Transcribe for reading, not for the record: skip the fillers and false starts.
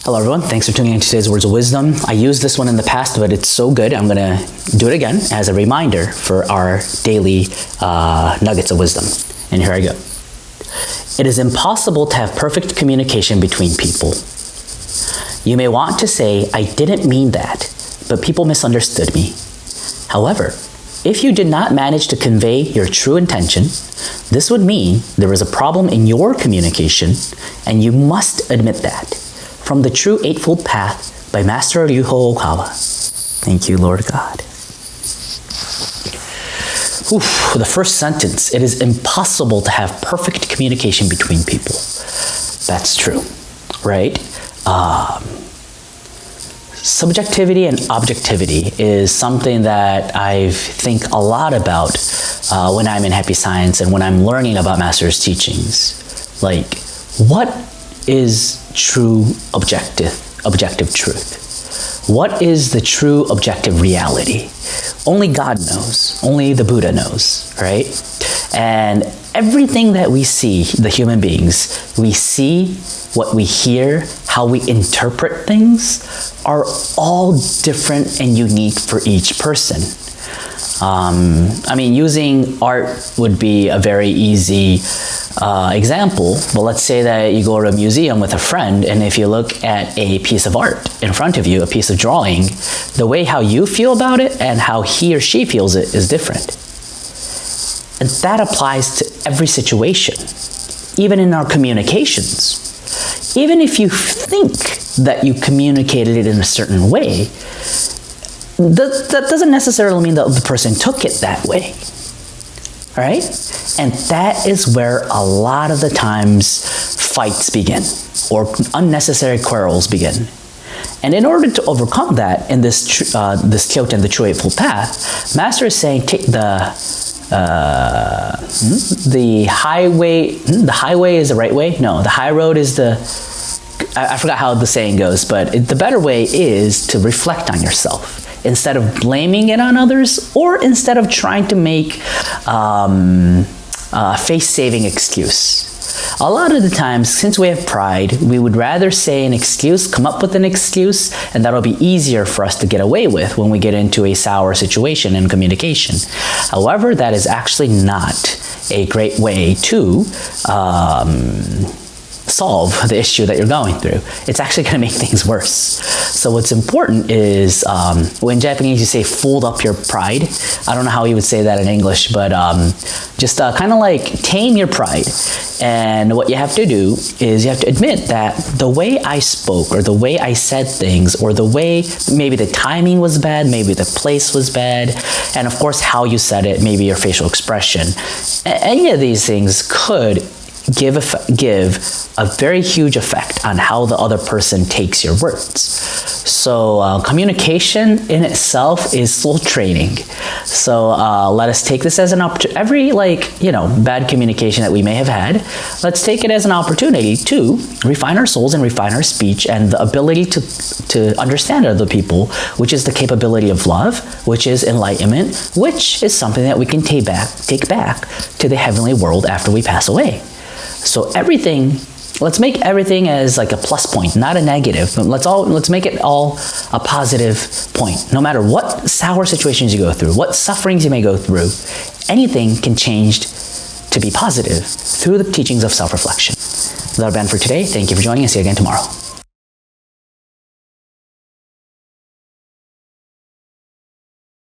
Hello everyone, thanks for tuning in to today's Words of Wisdom. I used this one in the past, but it's so good, I'm gonna do it again as a reminder for our daily nuggets of wisdom. And here I go. It is impossible to have perfect communication between people. You may want to say, I didn't mean that, but people misunderstood me. However, if you did not manage to convey your true intention, this would mean there was a problem in your communication, and you must admit that. From the True Eightfold Path by Master Ryuho Okawa. Thank you, Lord God. The first sentence, it is impossible to have perfect communication between people. That's true, right? Subjectivity and objectivity is something that I think a lot about when I'm in Happy Science and when I'm learning about Master's teachings. Like, what is true objective truth? What is the true objective reality? Only God knows. Only the Buddha knows, right? And everything that we see, the human beings, we see, what we hear, how we interpret things, are all different and unique for each person. I mean, using art would be a very easy example, but let's say that you go to a museum with a friend, and if you look at a piece of art in front of you, a piece of drawing, the way how you feel about it and how he or she feels it is different. And that applies to every situation, even in our communications. Even if you think that you communicated it in a certain way, that doesn't necessarily mean that the person took it that way, right? And that is where a lot of the times fights begin, or unnecessary quarrels begin. And in order to overcome that, in this Kyoten, the True Eightfold Path, Master is saying, take the highway. The highway is the right way. No, the high road is the. I forgot how the saying goes, but the better way is to reflect on yourself instead of blaming it on others, or instead of trying to make a face-saving excuse. A lot of the times, since we have pride, we would rather say an excuse, come up with an excuse, and that'll be easier for us to get away with when we get into a sour situation in communication. However, that is actually not a great way to solve the issue that you're going through. It's actually going to make things worse. So what's important is, in Japanese you say fold up your pride. I don't know how you would say that in English, but just kind of like tame your pride. And what you have to do is you have to admit that the way I spoke, or the way I said things, or the way maybe the timing was bad, maybe the place was bad, and of course how you said it, maybe your facial expression. Any of these things could give a very huge effect on how the other person takes your words. So communication in itself is still training. So let us take this as an opportunity. Every bad communication that we may have had, let's take it as an opportunity to refine our souls and refine our speech and the ability to understand other people, which is the capability of love, which is enlightenment, which is something that we can take back to the heavenly world after we pass away. So let's make everything as like a plus point, not a negative. But let's make it all a positive point. No matter what sour situations you go through, what sufferings you may go through, anything can change to be positive through the teachings of self-reflection. That'll be it for today. Thank you for joining us. See you again tomorrow.